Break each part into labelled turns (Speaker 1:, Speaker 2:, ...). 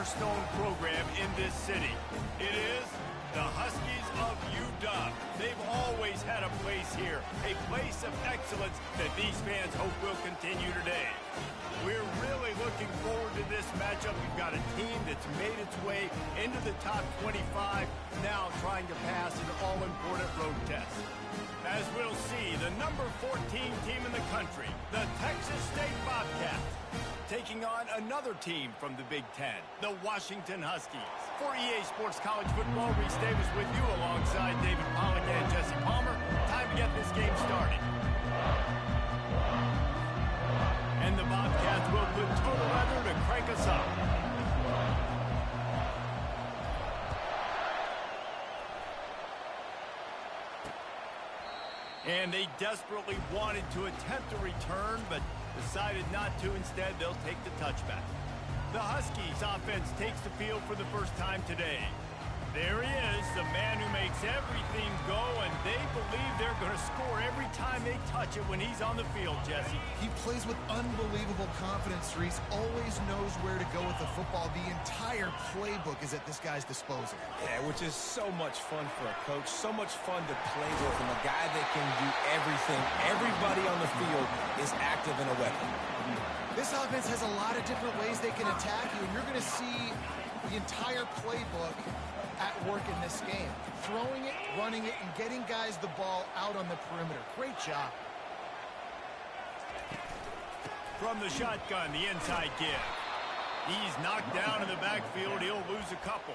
Speaker 1: cornerstone program in this city. It is the Huskies of UW. They've always had a place here, a place of excellence that these fans hope will continue today. We're really looking forward to this matchup. We've got a team that's made its way into the top 25, now trying to pass an all-important road test. As we'll see, the number 14 team in the country, the Texas State Bobcats, taking on another team from the Big Ten, the Washington Huskies. For EA Sports College Football, Reese Davis with you alongside David Pollack and Jesse Palmer. Time to get this game started. And the Bobcats will put total leather to crank us up. And they desperately wanted to attempt a return, but decided not to. Instead, they'll take the touchback. The Huskies offense takes the field for the first time today. There he is, the man who makes everything go, and they believe they're going to score every time they touch it when he's on the field, Jesse.
Speaker 2: He plays with unbelievable confidence, Reese. Always knows where to go with the football. The entire playbook is at this guy's disposal.
Speaker 3: Yeah, which is so much fun for a coach, so much fun to play with, and a guy that can do everything. Everybody on the field is active in a weapon.
Speaker 2: This offense has a lot of different ways they can attack you, and you're going to see the entire playbook at work in this game. Throwing it, running it, and getting guys the ball out on the perimeter. Great job.
Speaker 1: From the shotgun, the inside give. He's knocked down in the backfield. He'll lose a couple.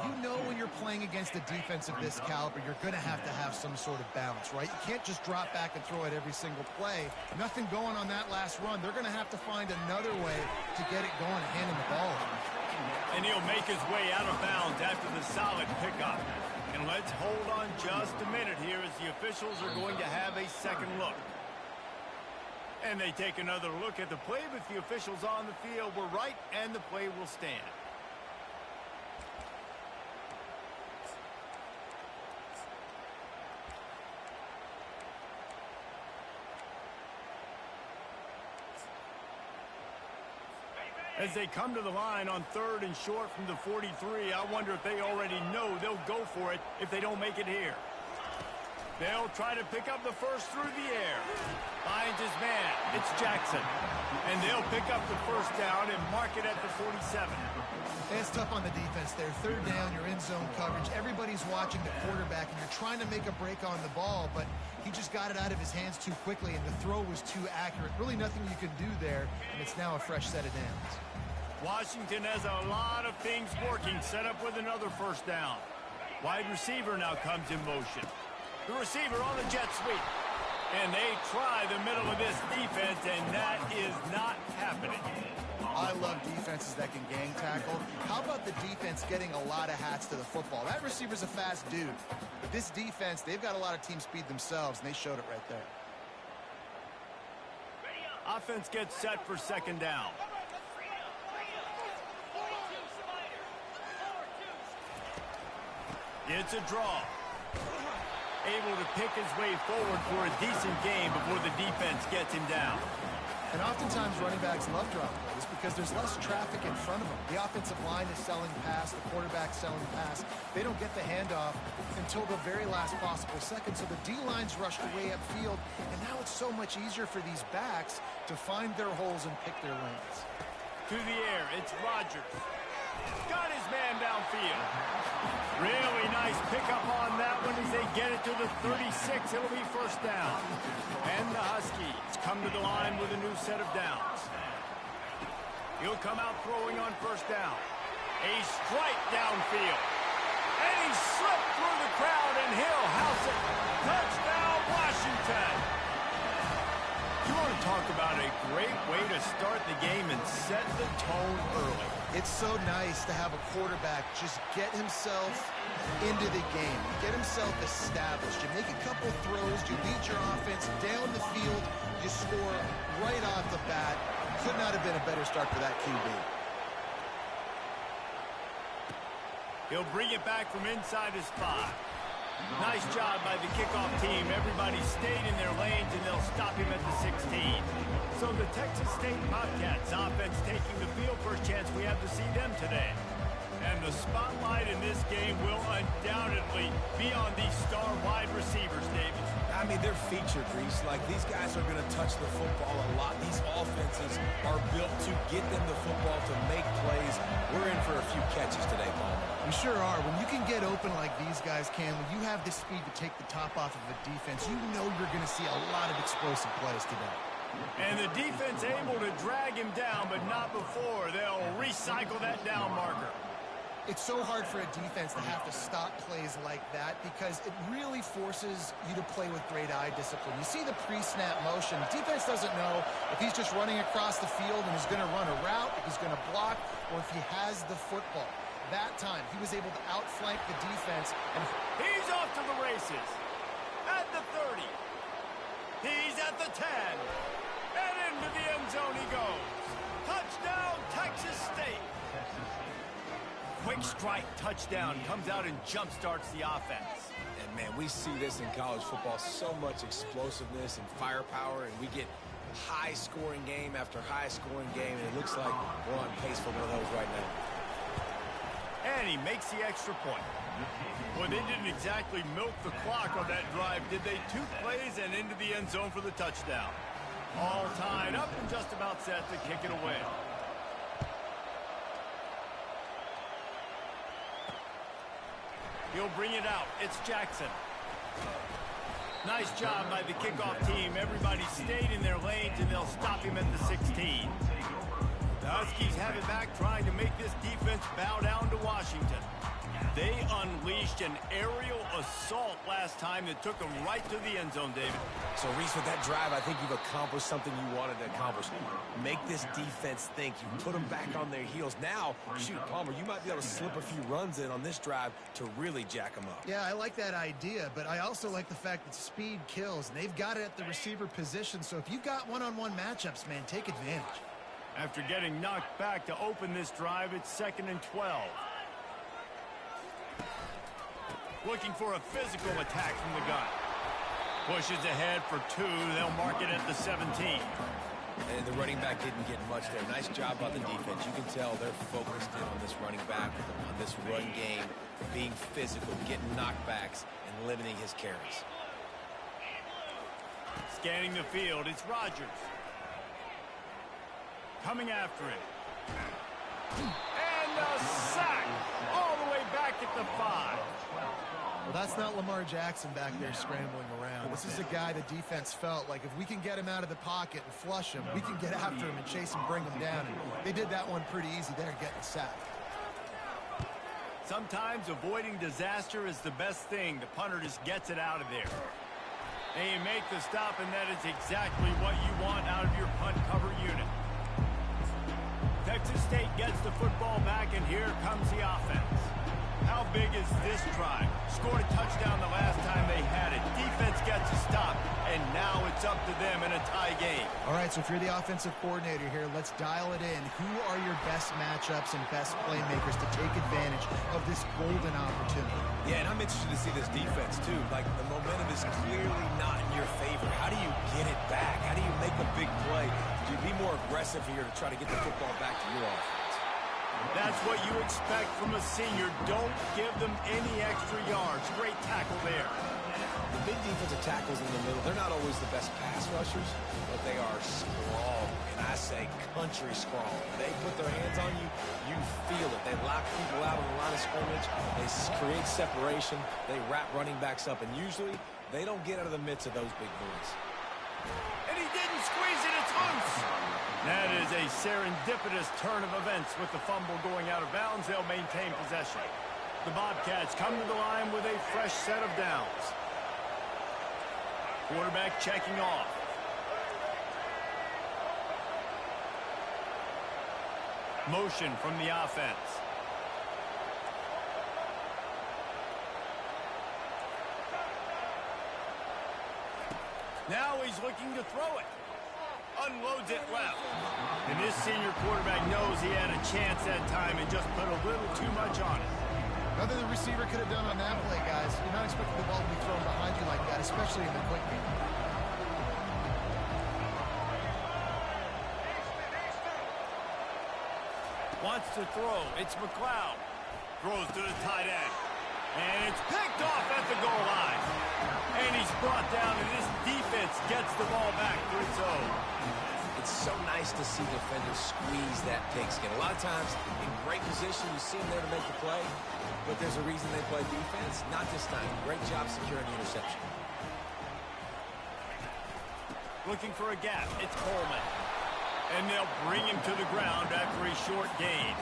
Speaker 2: You know when you're playing against a defense of this caliber, you're going to have some sort of balance, right? You can't just drop back and throw it every single play. Nothing going on that last run. They're going to have to find another way to get it going and handing the ball over.
Speaker 1: And he'll make his way out of bounds after the solid pickup. And let's hold on just a minute here as the officials are going to have a second look. And they take another look at the play, but the officials on the field were right, and the play will stand. As they come to the line on 3rd and short from the 43, I wonder if they already know they'll go for it if they don't make it here. They'll try to pick up the first through the air. Finds his man. It's Jackson. And they'll pick up the first down and mark it at the 47.
Speaker 2: It's tough on the defense there. 3rd down, you're in zone coverage. Everybody's watching the quarterback, and you're trying to make a break on the ball, but he just got it out of his hands too quickly, and the throw was too accurate. Really nothing you can do there, and it's now a fresh set of downs.
Speaker 1: Washington has a lot of things working, set up with another first down. Wide receiver now comes in motion. The receiver on the jet sweep. And they try the middle of this defense, and that is not happening.
Speaker 2: I love defenses that can gang tackle. How about the defense getting a lot of hats to the football? That receiver's a fast dude. But this defense, they've got a lot of team speed themselves, and they showed it right there.
Speaker 1: Offense gets set for second down. It's a draw. Able to pick his way forward for a decent game before the defense gets him down.
Speaker 2: And oftentimes running backs love drop plays because there's less traffic in front of them. The offensive line is selling pass, the quarterback's selling pass. They don't get the handoff until the very last possible second, so the D-line's rushed way upfield, and now it's so much easier for these backs to find their holes and pick their lanes.
Speaker 1: To the air, it's Rodgers. Got his man downfield. Really nice pickup on that one as they get it to the 36. It'll be first down. And the Huskies come to the line with a new set of downs. He'll come out throwing on first down. A strike downfield. And he slipped through the crowd, and he'll house it. Touchdown, Washington. You want to talk about a great way to start the game and set the tone early.
Speaker 2: It's so nice to have a quarterback just get himself into the game, get himself established. You make a couple throws, you lead your offense down the field, you score right off the bat. Could not have been a better start for that QB.
Speaker 1: He'll bring it back from inside his spot. Nice job by the kickoff team. Everybody stayed in their lanes, and they'll stop him at the 16. So the Texas State Bobcats offense taking the field. First chance we have to see them today. And the spotlight in this game will undoubtedly be on these star wide receivers, David.
Speaker 3: I mean, they're featured, Reese. Like, these guys are going to touch the football a lot. These offenses are built to get them the football, to make plays. We're in for a few catches today, Paul.
Speaker 2: We sure are. When you can get open like these guys can, when you have the speed to take the top off of a defense, you know you're going to see a lot of explosive plays today.
Speaker 1: And the defense able to drag him down, but not before. They'll recycle that down marker.
Speaker 2: It's so hard for a defense to have to stop plays like that because it really forces you to play with great eye discipline. You see the pre-snap motion. Defense doesn't know if he's just running across the field and he's going to run a route, if he's going to block, or if he has the football. That time, he was able to outflank the defense. And
Speaker 1: he's off to the races. At the 30. He's at the 10. And into the end zone he goes. Touchdown, Texas State. Quick strike touchdown comes out and jump-starts the offense.
Speaker 3: And, man, we see this in college football, so much explosiveness and firepower, and we get high-scoring game after high-scoring game, and it looks like we're on pace for one of those right now.
Speaker 1: And he makes the extra point. Well, they didn't exactly milk the clock on that drive, did they? 2 plays and into the end zone for the touchdown. All tied up and just about set to kick it away. He'll bring it out. It's Jackson. Nice job by the kickoff team. Everybody stayed in their lanes, and they'll stop him at the 16. The Huskies have it back, trying to make this defense bow down to Washington. They unleashed an aerial assault last time that took them right to the end zone, David.
Speaker 3: So, Reese, with that drive, I think you've accomplished something you wanted to accomplish. Make this defense think. You put them back on their heels. Now, shoot, Palmer, you might be able to slip a few runs in on this drive to really jack them up.
Speaker 2: Yeah, I like that idea, but I also like the fact that speed kills. They've got it at the receiver position, so if you've got one-on-one matchups, man, take advantage.
Speaker 1: After getting knocked back to open this drive, it's 2nd and 12. Looking for a physical attack from the gun. Pushes ahead for 2. They'll mark it at the 17.
Speaker 3: And the running back didn't get much there. Nice job by the defense. You can tell they're focused in on this running back, on this run game, being physical, getting knockbacks, and limiting his carries.
Speaker 1: Scanning the field, it's Rodgers. Coming after him. And a sack all the way back at the 5.
Speaker 2: Well, that's not Lamar Jackson back there scrambling around. This is a guy the defense felt like if we can get him out of the pocket and flush him, we can get after him and chase him, bring him down. And they did that one pretty easy there, getting sacked.
Speaker 1: Sometimes avoiding disaster is the best thing. The punter just gets it out of there. And you make the stop, and that is exactly what you want out of your punt cover unit. Texas State gets the football back, and here comes the offense. How big is this drive? Scored a touchdown the last time they had it. Defense gets a stop, and now it's up to them in a tie game.
Speaker 2: All right, so if you're the offensive coordinator here, let's dial it in. Who are your best matchups and best playmakers to take advantage of this golden opportunity?
Speaker 3: Yeah, and I'm interested to see this defense, too. Like, the momentum is clearly not in your favor. How do you get it back? How do you make a big play? Do you be more aggressive here to try to get the football back to your offense?
Speaker 1: That's what you expect from a senior. Don't give them any extra yards. Great tackle there.
Speaker 3: The big defensive tackles in the middle, they're not always the best pass rushers, but they are strong, and I say country strong. When they put their hands on you, you feel it. They lock people out on the line of scrimmage. They create separation. They wrap running backs up, and usually they don't get out of the midst of those big boys.
Speaker 1: And he didn't squeeze it. It's loose. That is a serendipitous turn of events. With the fumble going out of bounds, they'll maintain possession. The Bobcats come to the line with a fresh set of downs. Quarterback checking off. Motion from the offense. Now he's looking to throw it. Unloads it left. And this senior quarterback knows he had a chance that time and just put a little too much on it.
Speaker 2: Nothing the receiver could have done on that play, guys. You're not expecting the ball to be thrown behind you like that, especially in the quick game.
Speaker 1: Wants to throw. It's McLeod. Throws to the tight end. And it's picked off at the goal line. And he's brought down, and this defense gets the ball back to its own.
Speaker 3: It's so nice to see defenders squeeze that pigskin. A lot of times, in great position, you see them there to make the play, but there's a reason they play defense. Not this time. Great job securing the interception.
Speaker 1: Looking for a gap. It's Coleman. And they'll bring him to the ground after a short gain.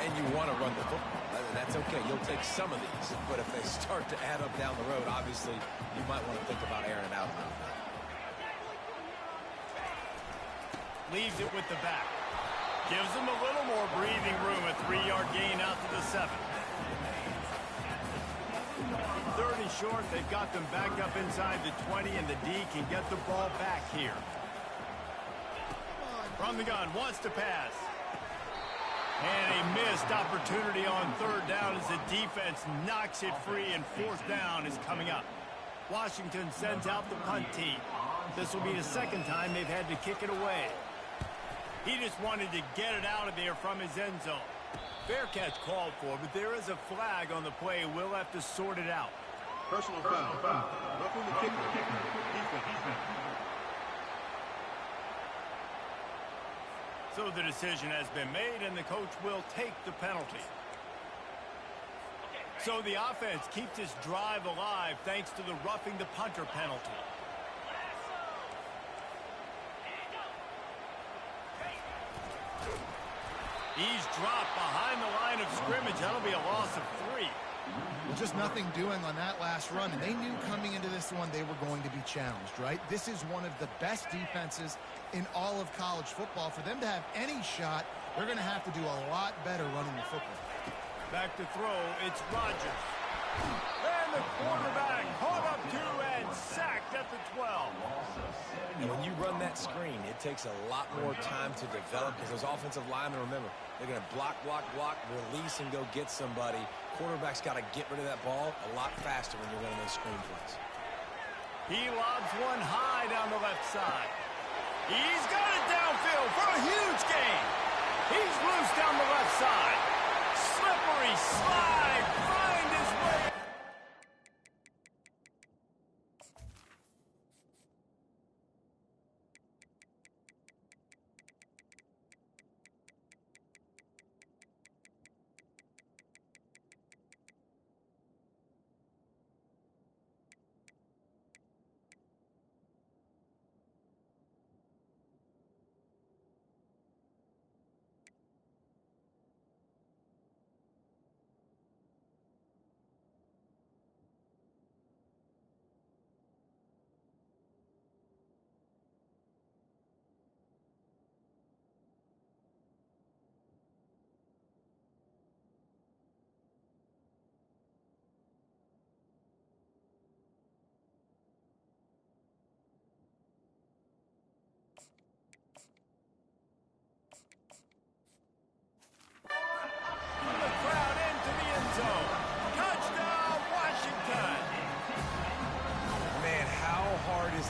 Speaker 3: And you want to run the football. That's okay. You'll take some of these. But if they start to add up down the road, obviously, you might want to think about airing it out a little bit.
Speaker 1: Leaves it with the back. Gives them a little more breathing room. A 3-yard gain out to the 7. Third and short. They've got them backed up inside the 20, and the D can get the ball back here. From the gun. Wants to pass. And a missed opportunity on third down as the defense knocks it free, and fourth down is coming up. Washington sends out the punt team. This will be the second time they've had to kick it away. He just wanted to get it out of there from his end zone. Fair catch called for, but there is a flag on the play. We'll have to sort it out.
Speaker 4: Personal foul. Roughing the kicker. Defense.
Speaker 1: So the decision has been made, and the coach will take the penalty. So the offense keeps this drive alive thanks to the roughing the punter penalty. He's dropped behind the line of scrimmage. That'll be a loss of 3.
Speaker 2: Well, just nothing doing on that last run, and they knew coming into this one they were going to be challenged, right? This is one of the best defenses in all of college football. For them to have any shot, they're going to have to do a lot better running the football.
Speaker 1: Back to throw, it's Rodgers. And the quarterback caught up to and sacked at the 12.
Speaker 3: And when you run that screen, it takes a lot more time to develop because those offensive linemen, remember, they're going to block, release, and go get somebody. Quarterback's got to get rid of that ball a lot faster when you're running those screen plays.
Speaker 1: He lobs one high down the left side. He's got it downfield for a huge gain. He's loose down the left side. Slippery slide. Find his way.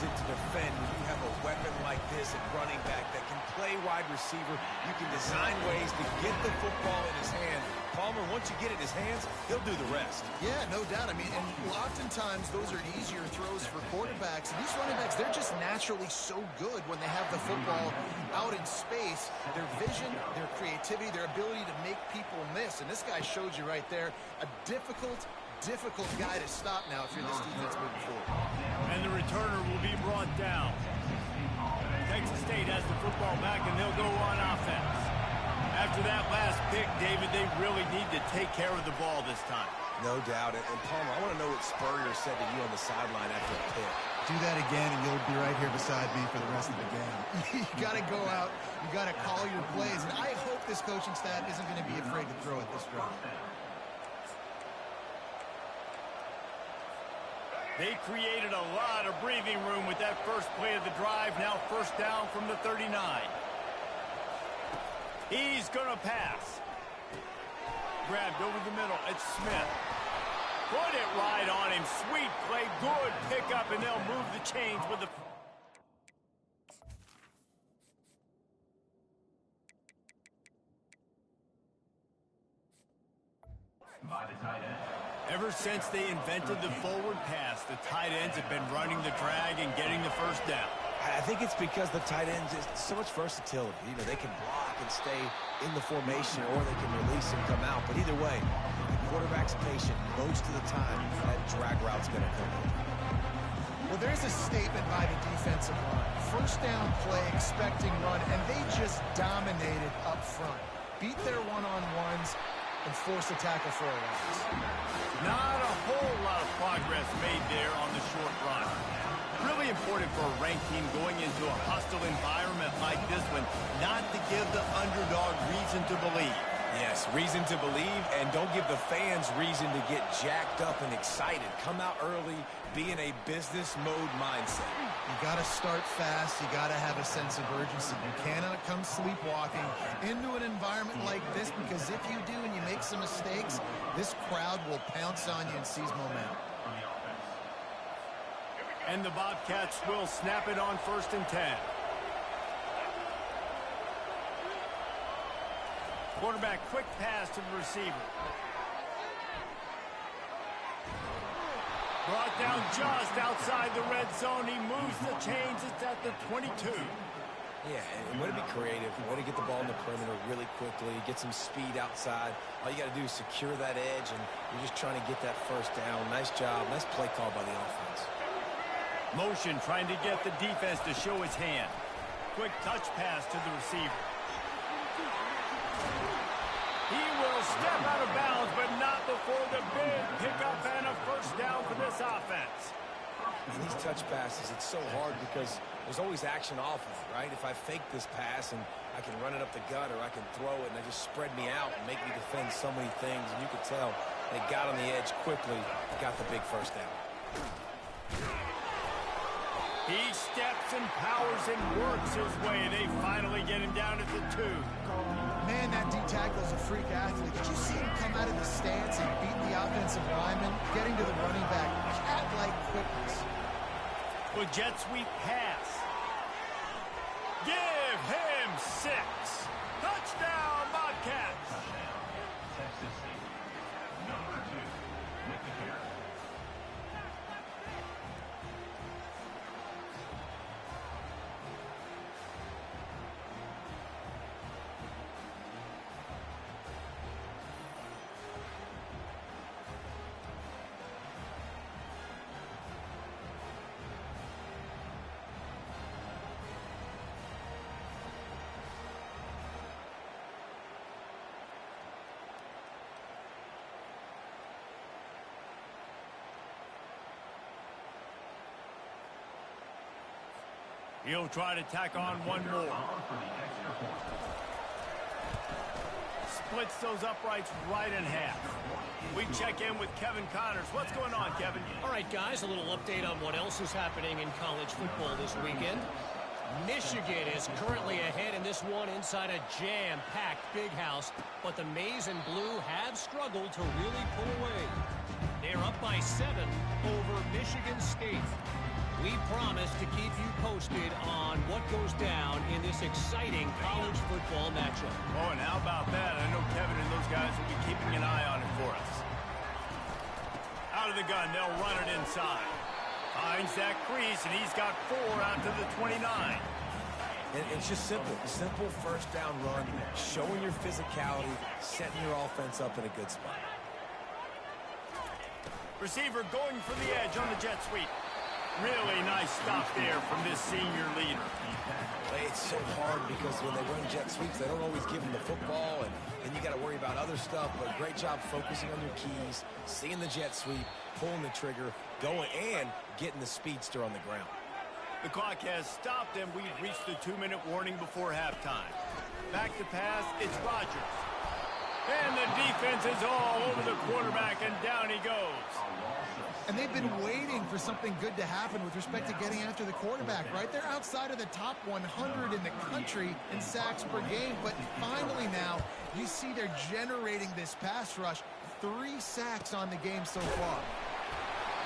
Speaker 3: To defend when you have a weapon like this at running back that can play wide receiver. You can design ways to get the football in his hand. Palmer, once you get it in his hands, he'll do the rest.
Speaker 2: Yeah, no doubt. I mean, and oftentimes those are easier throws for quarterbacks. And these running backs, they're just naturally so good when they have the football out in space. Their vision, their creativity, their ability to make people miss. And this guy showed you right there a difficult guy to stop now if you're this defense moving forward.
Speaker 1: And the returner will be brought down. Texas State has the football back, and they'll go on offense. After that last pick, David, they really need to take care of the ball this time.
Speaker 3: No doubt. And Palmer, I want to know what Spurrier said to you on the sideline after a pick.
Speaker 2: Do that again, and you'll be right here beside me for the rest of the game. You got to go out. You got to call your plays. And I hope this coaching staff isn't going to be afraid to throw at this drive.
Speaker 1: They created a lot of breathing room with that first play of the drive. Now first down from the 39. He's going to pass. Grabbed over the middle. It's Smith. Put it right on him. Sweet play. Good pickup, and they'll move the chains with the... Ever since they invented the forward pass, the tight ends have been running the drag and getting the first down.
Speaker 3: I think it's because the tight ends is so much versatility. You know, they can block and stay in the formation, or they can release and come out. But either way, the quarterback's patient most of the time. That drag route's going to come in.
Speaker 2: Well, there's a statement by the defensive line. First down play, expecting run, and they just dominated up front. Beat their one-on-ones and force a tackle for a loss.
Speaker 1: Not a whole lot of progress made there on the short run. Really important for a ranked team going into a hostile environment like this one, not to give the underdog reason to believe.
Speaker 3: Yes, reason to believe, and don't give the fans reason to get jacked up and excited. Come out early, be in a business mode mindset.
Speaker 2: You got to start fast. You got to have a sense of urgency. You cannot come sleepwalking into an environment like this, because if you do and you make some mistakes, this crowd will pounce on you and seize momentum.
Speaker 1: And the Bobcats will snap it on 1st and 10. Quarterback, quick pass to the receiver. Brought down just outside the red zone. He moves the chains. It's at the 22.
Speaker 3: Yeah, and way to be creative, way to get the ball in the perimeter really quickly, get some speed outside. All you got to do is secure that edge, and you're just trying to get that first down. Nice job. Nice play call by the offense.
Speaker 1: Motion, trying to get the defense to show his hand. Quick touch pass to the receiver. He will step out of bounds, but not before the big pickup and a first down for this offense.
Speaker 3: And these touch passes, it's so hard because there's always action off of it, right? If I fake this pass and I can run it up the gut, or I can throw it and they just spread me out and make me defend so many things, and you could tell they got on the edge quickly, got the big first down.
Speaker 1: He steps and powers and works his way. They finally get him down at the 2.
Speaker 2: Man, that D tackle's a freak athlete. Did you see him come out of the stance and beat the offensive lineman, getting to the running back? Cat-like quickness.
Speaker 1: With jet sweep pass. Give him 6. Touchdown, Bobcats.
Speaker 4: Texas State. Number 2 with the carry.
Speaker 1: He'll try to tack on one more. Splits those uprights right in half. We check in with Kevin Connors. What's going on, Kevin?
Speaker 5: All right, guys, a little update on what else is happening in college football this weekend. Michigan is currently ahead in this one inside a jam-packed Big House, but the Maize and Blue have struggled to really pull away. They're up by 7 over Michigan State. We promise to keep you posted on what goes down in this exciting college football matchup.
Speaker 1: Oh, and how about that? I know Kevin and those guys will be keeping an eye on it for us. Out of the gun, they'll run it inside. Finds that crease, and he's got 4 out to the 29.
Speaker 3: And it's just simple. Simple first down run, showing your physicality, setting your offense up in a good spot.
Speaker 1: Receiver going for the edge on the jet sweep. Really nice stop there from this senior leader.
Speaker 3: It's so hard because when they run jet sweeps, they don't always give them the football, and then you got to worry about other stuff. But great job focusing on your keys, seeing the jet sweep, pulling the trigger, going, and getting the speedster on the ground.
Speaker 1: The clock has stopped, and we've reached the 2-minute warning before halftime. Back to pass, it's Rodgers. And the defense is all over the quarterback, and down he goes.
Speaker 2: And they've been waiting for something good to happen with respect to getting after the quarterback, right? They're outside of the top 100 in the country in sacks per game, but finally now you see they're generating this pass rush. 3 sacks on the game so far.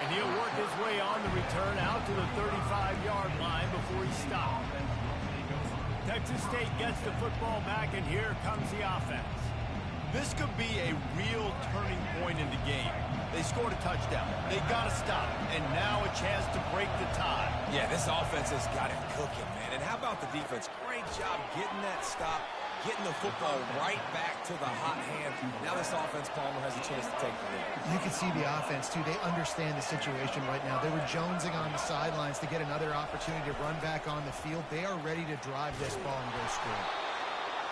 Speaker 1: And he'll work his way on the return out to the 35-yard line before he stopped. Texas State gets the football back, and here comes the offense. This could be a real turning point in the game. They scored a touchdown. They got to stop. And now a chance to break the tie.
Speaker 3: Yeah, this offense has got it cooking, man. And how about the defense? Great job getting that stop, getting the football right back to the hot hand. Now this offense, Palmer, has a chance to take the lead.
Speaker 2: You can see the offense, too. They understand the situation right now. They were jonesing on the sidelines to get another opportunity to run back on the field. They are ready to drive this ball and go score.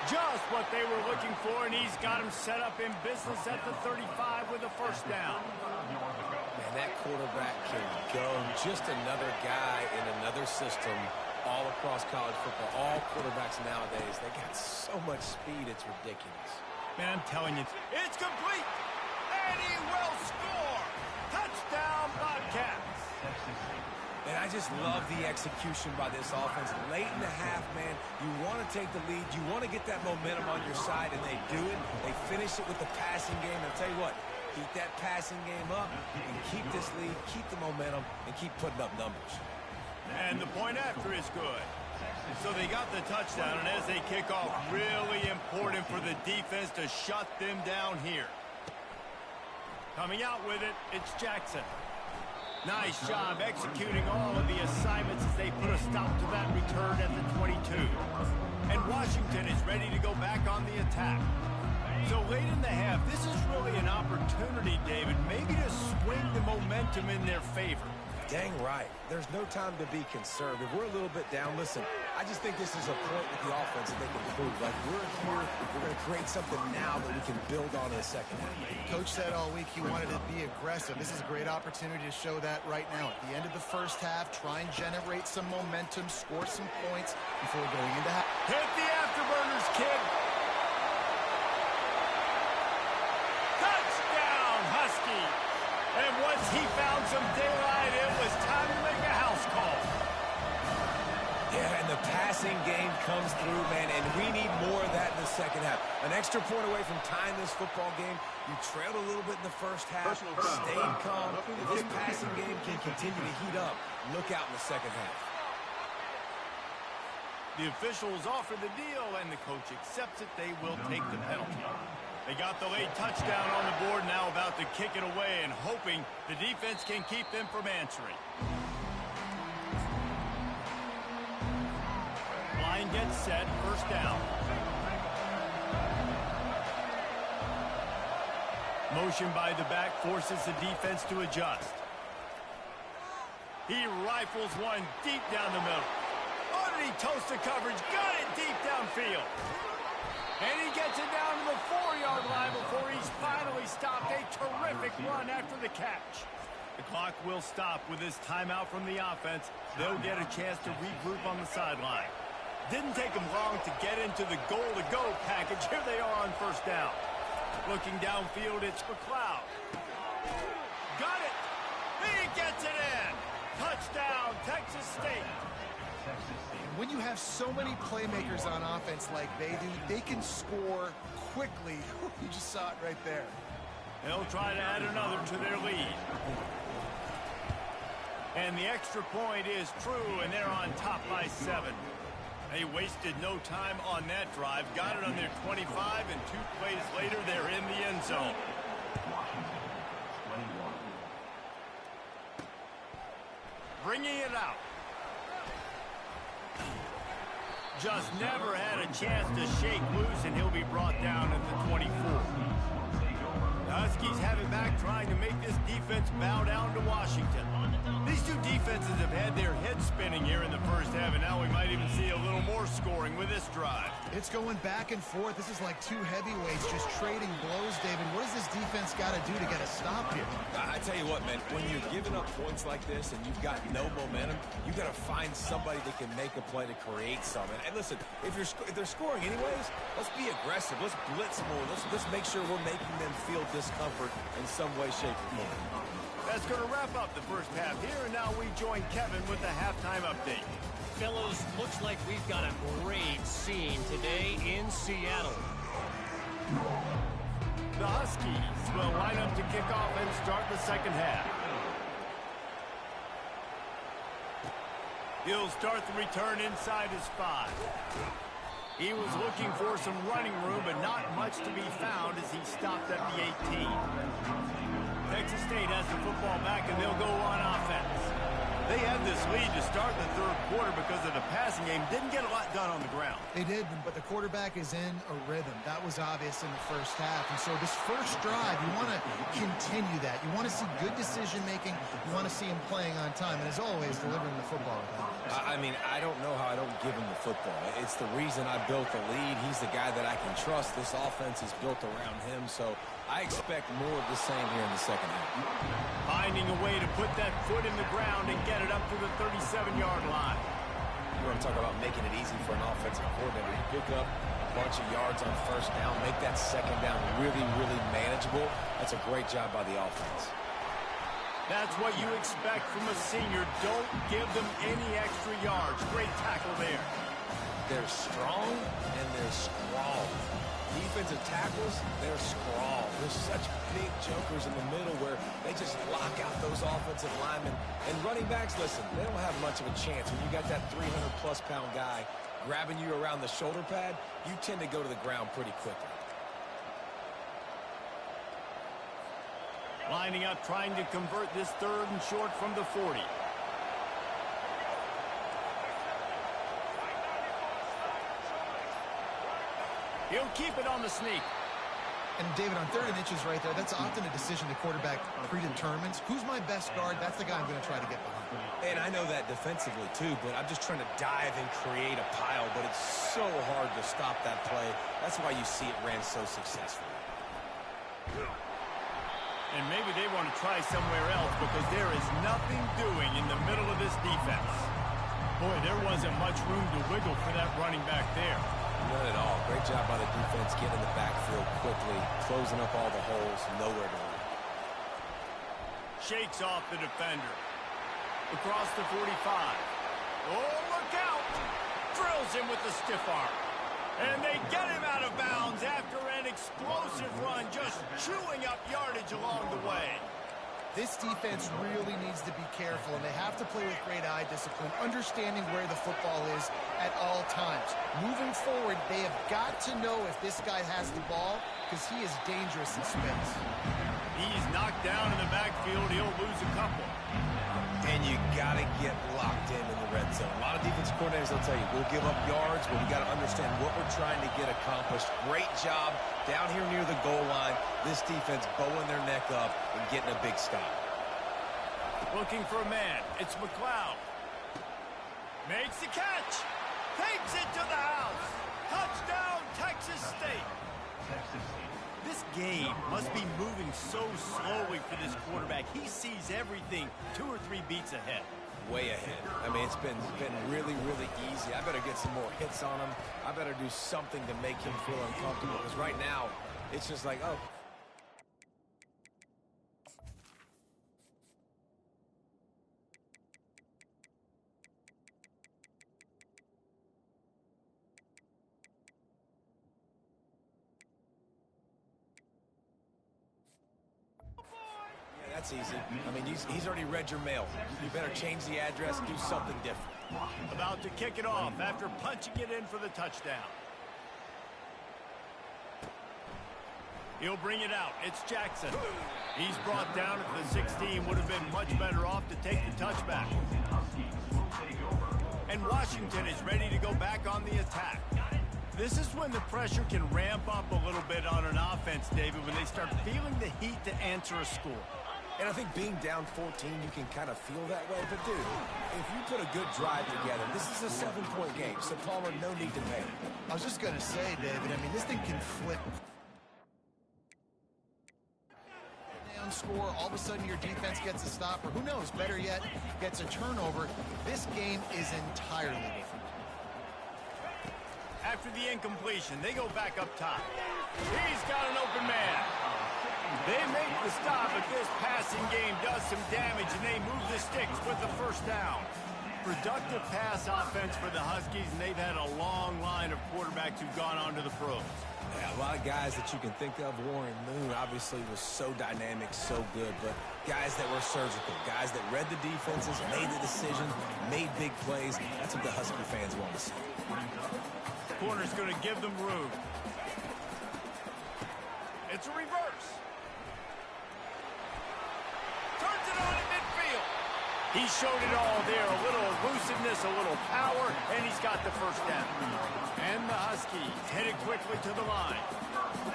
Speaker 1: Just what they were looking for, and he's got him set up in business at the 35 with a first down.
Speaker 3: Man, that quarterback can go. Just another guy in another system all across college football. All quarterbacks nowadays, they got so much speed, it's ridiculous.
Speaker 1: Man, I'm telling you, it's complete, and he will score. Touchdown, Bobcats.
Speaker 3: And I just love the execution by this offense. Late in the half, man, you want to take the lead. You want to get that momentum on your side, and they do it. They finish it with the passing game. And I'll tell you what, keep that passing game up and keep this lead, keep the momentum, and keep putting up numbers.
Speaker 1: And the point after is good. So they got the touchdown, and as they kick off, really important for the defense to shut them down here. Coming out with it, it's Jackson. Nice job executing all of the assignments as they put a stop to that return at the 22. And Washington is ready to go back on the attack. So late in the half, this is really an opportunity, David, maybe to swing the momentum in their favor.
Speaker 3: Dang right. There's no time to be concerned. If we're a little bit down, listen, I just think this is a point with the offense that they can prove. Like, we're here, we're going to create something now that we can build on in the second half.
Speaker 2: Coach said all week he wanted to be aggressive. This is a great opportunity to show that right now. At the end of the first half, try and generate some momentum, score some points before going into half.
Speaker 1: Hit the afterburners, kid. Touchdown, Husky. And once he found some daylight, it was time to make a house call.
Speaker 3: Yeah, and the passing game comes through, man, and we need more of that in the second half. An extra point away from tying this football game. You trailed a little bit in the first half, stayed calm. If this passing game can continue to heat up, look out in the second half.
Speaker 1: The officials offer the deal, and the coach accepts it. They will take the penalty. They got the late touchdown on the board, now about to kick it away and hoping the defense can keep them from answering. Line gets set, first down. Motion by the back forces the defense to adjust. He rifles one deep down the middle. Underneath toasted coverage, got it deep downfield. And he gets it down to the 4-yard line before he's finally stopped. A terrific run after the catch. The clock will stop with this timeout from the offense. They'll get a chance to regroup on the sideline. Didn't take them long to get into the goal-to-go package. Here they are on first down. Looking downfield, it's McLeod. Got it. He gets it in. Touchdown, Texas State.
Speaker 2: When you have so many playmakers on offense like they do, they can score quickly. You just saw it right there.
Speaker 1: They'll try to add another to their lead. And the extra point is true, and they're on top by 7. They wasted no time on that drive. Got it on their 25, and 2 plays later, they're in the end zone. Bringing it out. Just never had a chance to shake loose, and he'll be brought down at the 24. The Huskies have it back, trying to make this defense bow down to Washington. These two defenses have had their heads spinning here in the first half, and now we might even see a little more scoring with this drive.
Speaker 2: It's going back and forth. This is like two heavyweights just trading blows, David. What does this defense got to do to get a stop here?
Speaker 3: I tell you what, man, when you're giving up points like this and you've got no momentum, you got to find somebody that can make a play to create something. And listen, if they're scoring anyways, let's be aggressive. Let's blitz more. Let's make sure we're making them feel discomfort in some way, shape, or form.
Speaker 1: That's going to wrap up the first half here, and now we join Kevin with the halftime update.
Speaker 5: Fellas, looks like we've got a great scene today in Seattle.
Speaker 1: The Huskies will line up to kick off and start the second half. He'll start the return inside his 5. He was looking for some running room, but not much to be found as he stopped at the 18. Texas State has the football back, and they'll go on offense. They had this lead to start the third quarter because of the passing game. Didn't get a lot done on the ground.
Speaker 2: They did, but the quarterback is in a rhythm. That was obvious in the first half. And so this first drive, you want to continue that. You want to see good decision-making. You want to see him playing on time. And as always, delivering the football.
Speaker 3: I mean, I don't know how I don't give him the football. It's the reason I built the lead. He's the guy that I can trust. This offense is built around him, so I expect more of the same here in the second half.
Speaker 1: Finding a way to put that foot in the ground and get it up to the 37-yard line.
Speaker 3: You want to talk about making it easy for an offensive coordinator. You pick up a bunch of yards on first down, make that second down really, really manageable. That's a great job by the offense.
Speaker 1: That's what you expect from a senior. Don't give them any extra yards. Great tackle there.
Speaker 3: They're strong and they're scrawled. Defensive tackles, they're scrawled. There's such big jokers in the middle where they just lock out those offensive linemen. And running backs, listen, they don't have much of a chance. When you got that 300-plus pound guy grabbing you around the shoulder pad, you tend to go to the ground pretty quickly.
Speaker 1: Lining up, trying to convert this third and short from the 40. He'll keep it on the sneak.
Speaker 2: And David, on 3rd and inches right there, that's often a decision the quarterback predetermines. Who's my best guard? That's the guy I'm going to try to get behind.
Speaker 3: And I know that defensively too, but I'm just trying to dive and create a pile, but it's so hard to stop that play. That's why you see it ran so successfully.
Speaker 1: And maybe they want to try somewhere else because there is nothing doing in the middle of this defense. Boy, there wasn't much room to wiggle for that running back there.
Speaker 3: None at all. Great job by the defense getting in the backfield quickly, closing up all the holes, nowhere to run.
Speaker 1: Shakes off the defender. Across the 45. Oh, look out! Drills him with the stiff arm. And they get him out of bounds after an explosive run, just chewing up yardage along the way.
Speaker 2: This defense really needs to be careful, and they have to play with great eye discipline, understanding where the football is at all times. Moving forward, they have got to know if this guy has the ball, because he is dangerous in space.
Speaker 1: He's knocked down in the backfield. He'll lose a couple.
Speaker 3: And you got to get locked in the red zone. A lot of defense coordinators will tell you, we'll give up yards, but we got to understand what we're trying to get accomplished. Great job down here near the goal line. This defense bowing their neck up and getting a big stop.
Speaker 1: Looking for a man. It's McLeod. Makes the catch. Takes it to the house. Touchdown, Texas State.
Speaker 4: Texas State.
Speaker 1: This game must be moving so slowly for this quarterback. He sees everything 2 or 3 beats ahead.
Speaker 3: Way ahead. I mean, it's been really, really easy. I better get some more hits on him. I better do something to make him feel uncomfortable, because right now, it's just like, oh. That's easy. I mean, he's already read your mail. You better change the address, do something different.
Speaker 1: About to kick it off after punching it in for the touchdown. He'll bring it out. It's Jackson. He's brought down at the 16. Would have been much better off to take the touchback. And Washington is ready to go back on the attack. This is when the pressure can ramp up a little bit on an offense, David, when they start feeling the heat to answer a score.
Speaker 3: And I think being down 14, you can kind of feel that way. But, dude, if you put a good drive together, this is a 7-point game. So, Palmer, no need to panic.
Speaker 2: I was just going to say, David, I mean, this thing can flip. Down score, all of a sudden your defense gets a stop, or who knows, better yet, gets a turnover. This game is entirely different.
Speaker 1: After the incompletion, they go back up top. He's got an open man. They make the stop, but this passing game does some damage, and they move the sticks with the first down. productive pass offense for the Huskies, and they've had a long line of quarterbacks who've gone on to the pros.
Speaker 3: Yeah, a lot of guys that you can think of. Warren Moon obviously was so dynamic, so good, but guys that were surgical, guys that read the defenses, made the decisions, made big plays. That's what the Husky fans want to see.
Speaker 1: Corner's going to give them room. It's a reverse. Turns it on in midfield. He showed it all there. A little elusiveness, a little power, and he's got the first down. And the Huskies headed quickly to the line.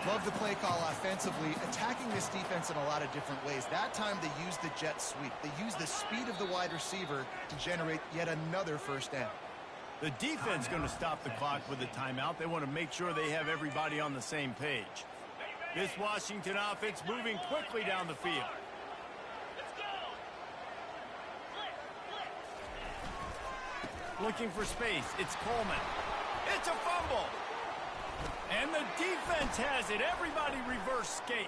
Speaker 2: Love the play call offensively, attacking this defense in a lot of different ways. That time they used the jet sweep. They used the speed of the wide receiver to generate yet another first down.
Speaker 1: The defense going to stop the clock with a timeout. They want to make sure they have everybody on the same page. This Washington offense moving quickly down the field. Looking for space. It's Coleman. It's a fumble. And the defense has it. Everybody reverse skate.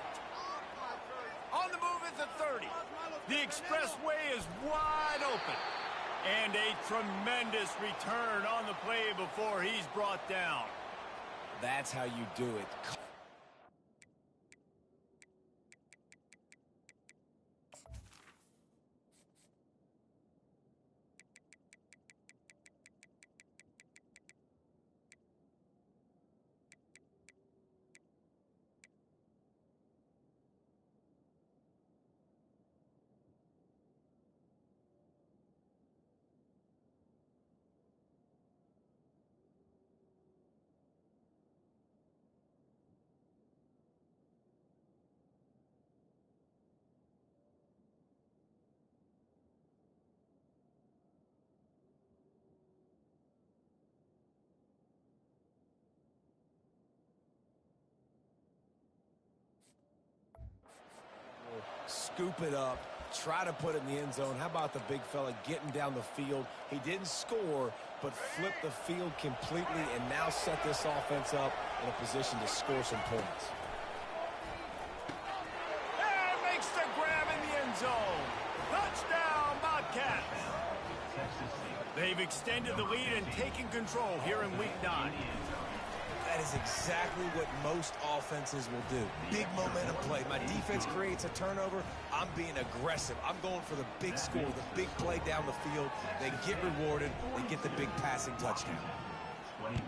Speaker 1: On the move at the 30. The expressway is wide open. And a tremendous return on the play before he's brought down.
Speaker 3: That's how you do it. Scoop it up, try to put it in the end zone. How about the big fella getting down the field? He didn't score, but flipped the field completely and now set this offense up in a position to score some points.
Speaker 1: And makes the grab in the end zone. Touchdown, Bobcats. They've extended the lead and taken control here in Week 9.
Speaker 3: That is exactly what most offenses will do. Big momentum play. My defense creates a turnover. I'm being aggressive. I'm going for the big score, the big play down the field. They get rewarded. They get the big passing touchdown.
Speaker 4: 21.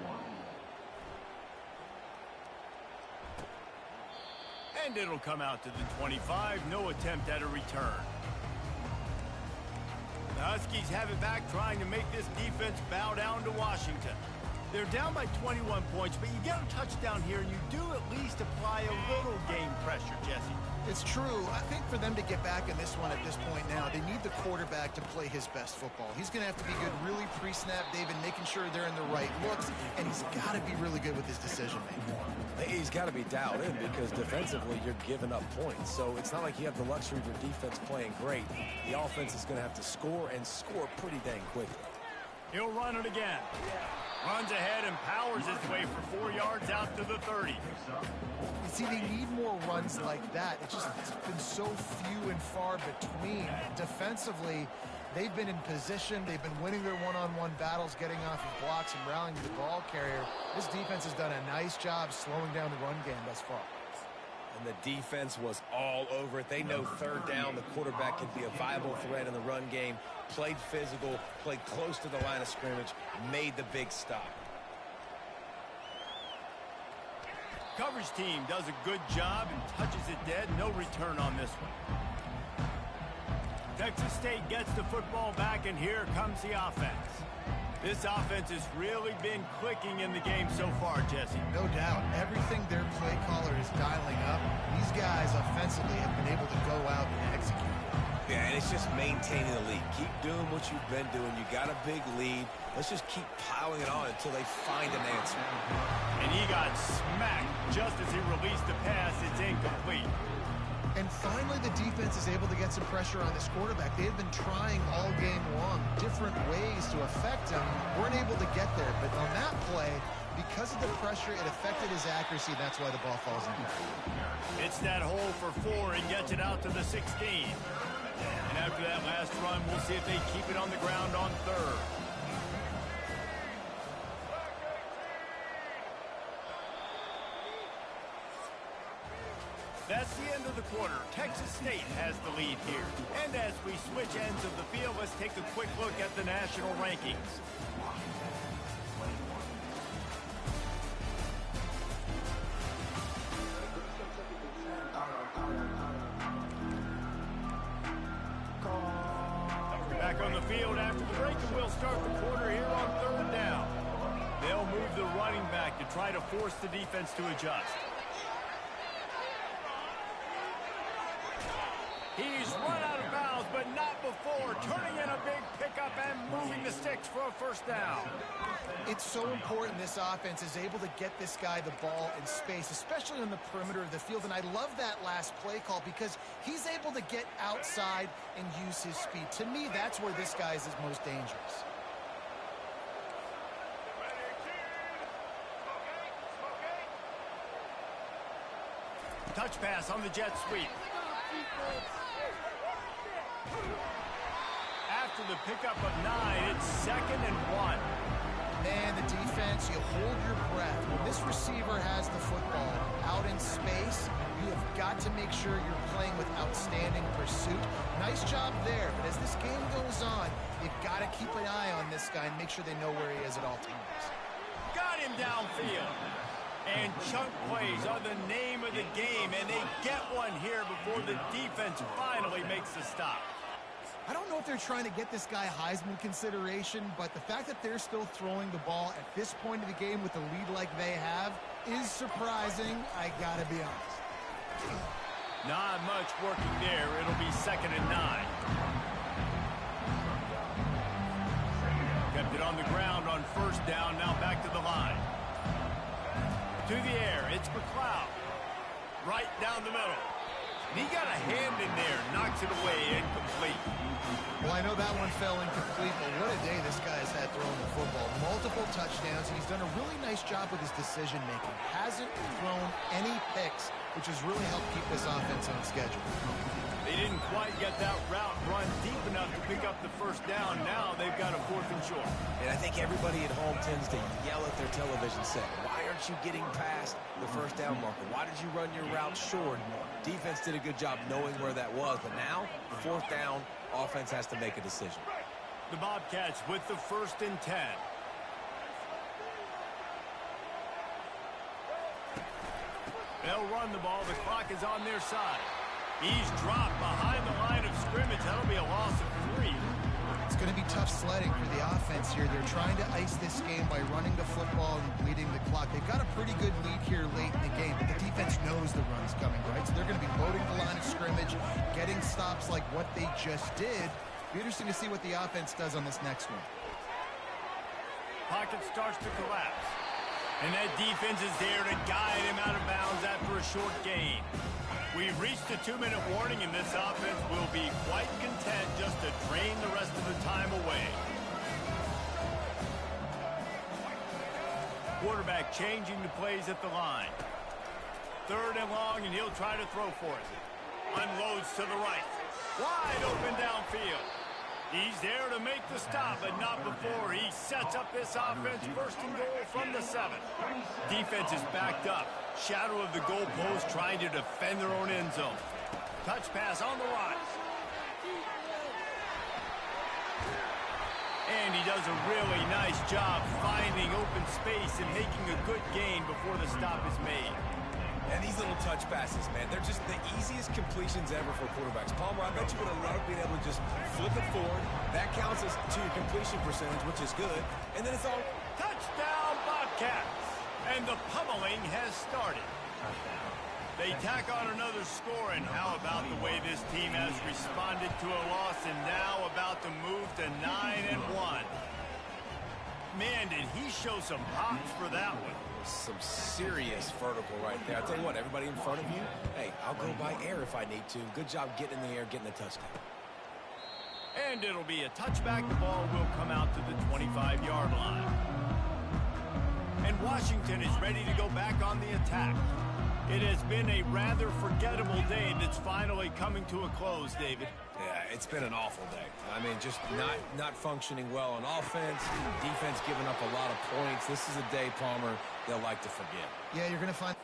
Speaker 1: And it'll come out to the 25. No attempt at a return. The Huskies have it back, trying to make this defense bow down to Washington. They're down by 21 points, but you get a touchdown here, and you do at least apply a little game pressure, Jesse.
Speaker 2: It's true. I think for them to get back in this one at this point now, they need the quarterback to play his best football. He's going to have to be good really pre-snap, David, making sure they're in the right looks, and he's got to be really good with his decision-making.
Speaker 3: He's got to be dialed in because defensively you're giving up points. So it's not like you have the luxury of your defense playing great. The offense is going to have to score and score pretty dang quickly.
Speaker 1: He'll run it again. Runs ahead and powers his way for 4 yards out to the 30.
Speaker 2: You see, they need more runs like that. It's been so few and far between. Defensively, they've been in position. They've been winning their one-on-one battles, getting off of blocks and rallying the ball carrier. This defense has done a nice job slowing down the run game thus far.
Speaker 3: And the defense was all over it. They know third down, the quarterback can be a viable threat in the run game. Played physical, played close to the line of scrimmage, made the big stop.
Speaker 1: Coverage team does a good job and touches it dead. No return on this one. Texas State gets the football back, and here comes the offense. This offense has really been clicking in the game so far, Jesse.
Speaker 2: No doubt. Everything their play caller is dialing up, these guys offensively have been able to go out and execute.
Speaker 3: Yeah, and it's just maintaining the lead. Keep doing what you've been doing. You got a big lead. Let's just keep piling it on until they find an answer.
Speaker 1: And he got smacked just as he released the pass. It's incomplete.
Speaker 2: And finally, the defense is able to get some pressure on this quarterback. They have been trying all game long different ways to affect him. Weren't able to get there, but on that play, Because of the pressure, it affected his accuracy, and that's why the ball falls in.
Speaker 1: It's that hole for 4 and gets it out to the 16. And after that last run, we'll see if they keep it on the ground on 3rd. That's the end of the quarter. Texas State has the lead here. And as we switch ends of the field, let's take a quick look at the national rankings. Back on the field after the break, and we'll start the quarter here on 3rd down. They'll move the running back to try to force the defense to adjust. He's run out of bounds, but not before. Turning in a big pickup and moving the sticks for a 1st down.
Speaker 2: It's so important this offense is able to get this guy the ball in space, especially on the perimeter of the field. And I love that last play call because he's able to get outside and use his speed. To me, that's where this guy is his most dangerous.
Speaker 1: Touch pass on the jet sweep. After the pickup of 9, it's 2nd and 1.
Speaker 2: Man, the defense, you hold your breath. When this receiver has the football out in space, you have got to make sure you're playing with outstanding pursuit. Nice job there, but as this game goes on, you've got to keep an eye on this guy and make sure they know where he is at all times.
Speaker 1: Got him downfield. And chunk plays are the name of the game, and they get one here before the defense finally makes the stop.
Speaker 2: I don't know if they're trying to get this guy Heisman consideration, but the fact that they're still throwing the ball at this point of the game with a lead like they have is surprising, I gotta be honest.
Speaker 1: Not much working there. It'll be 2nd and 9. Kept it on the ground on 1st down, now back to the line. To the air, it's McLeod. Right down the middle. He got a hand in there, knocks it away, incomplete.
Speaker 2: Well, I know that one fell incomplete, but what a day this guy has had throwing the football. Multiple touchdowns, and he's done a really nice job with his decision-making. Hasn't thrown any picks, which has really helped keep this offense on schedule.
Speaker 1: They didn't quite get that route run deep enough to pick up the 1st down. Now they've got a 4th and short.
Speaker 3: And I think everybody at home tends to yell at their television set. Why aren't you getting past the 1st down marker? Why did you run your route short? Defense did a good job knowing where that was. But now, 4th down, offense has to make a decision.
Speaker 1: The Bobcats with the 1st and 10. They'll run the ball. The clock is on their side. He's dropped behind the line of scrimmage. That'll be a loss of 3.
Speaker 2: It's going to be tough sledding for the offense here. They're trying to ice this game by running the football and bleeding the clock. They've got a pretty good lead here late in the game, but the defense knows the run's coming, right? So they're going to be loading the line of scrimmage, getting stops like what they just did. Be interesting to see what the offense does on this next one.
Speaker 1: Pocket starts to collapse. And that defense is there to guide him out of bounds after a short gain. We've reached a 2-minute warning, and this offense will be quite content just to drain the rest of the time away. Quarterback changing the plays at the line. 3rd and long, and he'll try to throw for it. Unloads to the right. Wide open downfield. He's there to make the stop, but not before he sets up this offense 1st and goal from the 7. Defense is backed up. Shadow of the goalpost trying to defend their own end zone. Touch pass on the rise. And he does a really nice job finding open space and making a good gain before the stop is made.
Speaker 3: And these little touch passes, man, they're just the easiest completions ever for quarterbacks. Palmer, I bet you would have loved being able to just flip it forward. That counts as to your completion percentage, which is good. And then it's all
Speaker 1: touchdown Bobcats. And the pummeling has started. They tack on another score, and how about the way this team has responded to a loss and now about to move to 9-1. Man, did he show some hops for that one.
Speaker 3: Some serious vertical right there. I'll tell you what, everybody in front of you, hey, I'll go by air if I need to. Good job getting in the air, getting the touchdown.
Speaker 1: And it'll be a touchback. The ball will come out to the 25-yard line. and Washington is ready to go back on the attack. It has been a rather forgettable day that's finally coming to a close, David.
Speaker 3: Yeah, it's been an awful day. I mean, just not functioning well on offense, defense giving up a lot of points. This is a day, Palmer, they'll like to forget.
Speaker 2: Yeah, you're going to find...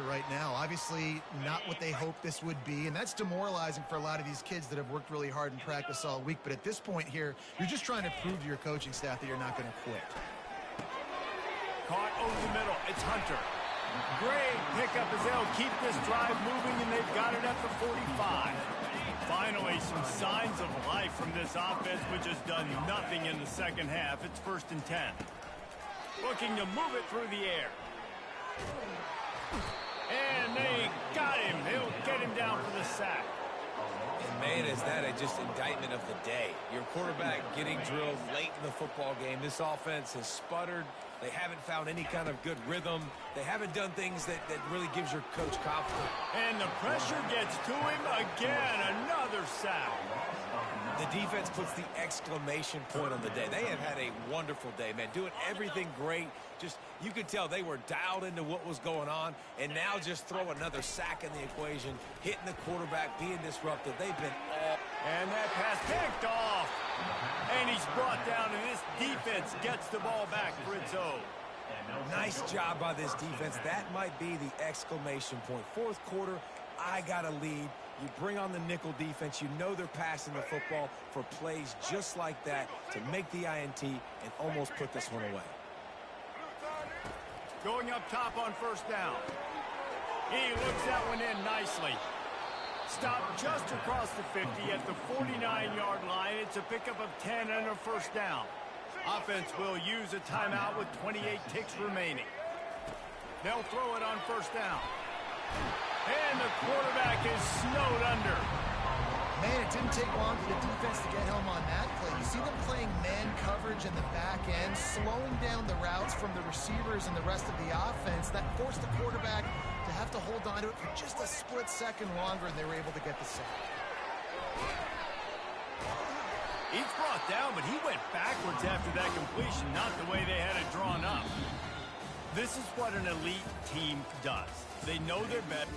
Speaker 2: right now. Obviously not what they hoped this would be, and that's demoralizing for a lot of these kids that have worked really hard in practice all week. But at this point here, you're just trying to prove to your coaching staff that you're not going to quit.
Speaker 1: Caught over the middle. It's Hunter. Great pickup as they'll keep this drive moving, and they've got it at the 45. Finally, some signs of life from this offense, which has done nothing in the second half. It's 1st and 10. Looking to move it through the air. And they got him. They'll get him down for the sack.
Speaker 3: And man, is that just indictment of the day. Your quarterback getting drilled late in the football game. This offense has sputtered. They haven't found any kind of good rhythm. They haven't done things that really gives your coach confidence.
Speaker 1: And the pressure gets to him again. Another sack.
Speaker 3: The defense puts the exclamation point on the day. They have had a wonderful day, man. Doing everything great. Just, you could tell they were dialed into what was going on. And now just throw another sack in the equation. Hitting the quarterback, being disruptive. They've been all...
Speaker 1: And that pass picked off. And he's brought down, and this defense gets the ball back for its own.
Speaker 3: Nice job by this defense. That might be the exclamation point. Fourth quarter, I got a lead. You bring on the nickel defense. You know they're passing the football for plays just like that to make the INT and almost put this one away.
Speaker 1: Going up top on 1st down. He looks that one in nicely. Stopped just across the 50 at the 49-yard line. It's a pickup of 10 and a 1st down. Offense will use a timeout with 28 ticks remaining. They'll throw it on 1st down. And the quarterback is snowed under.
Speaker 2: Man, it didn't take long for the defense to get home on that play. You see them playing man coverage in the back end, slowing down the routes from the receivers and the rest of the offense. That forced the quarterback to have to hold on to it for just a split second longer, and they were able to get the sack.
Speaker 1: He's brought down, but he went backwards after that completion, not the way they had it drawn up. This is what an elite team does. They know they're better.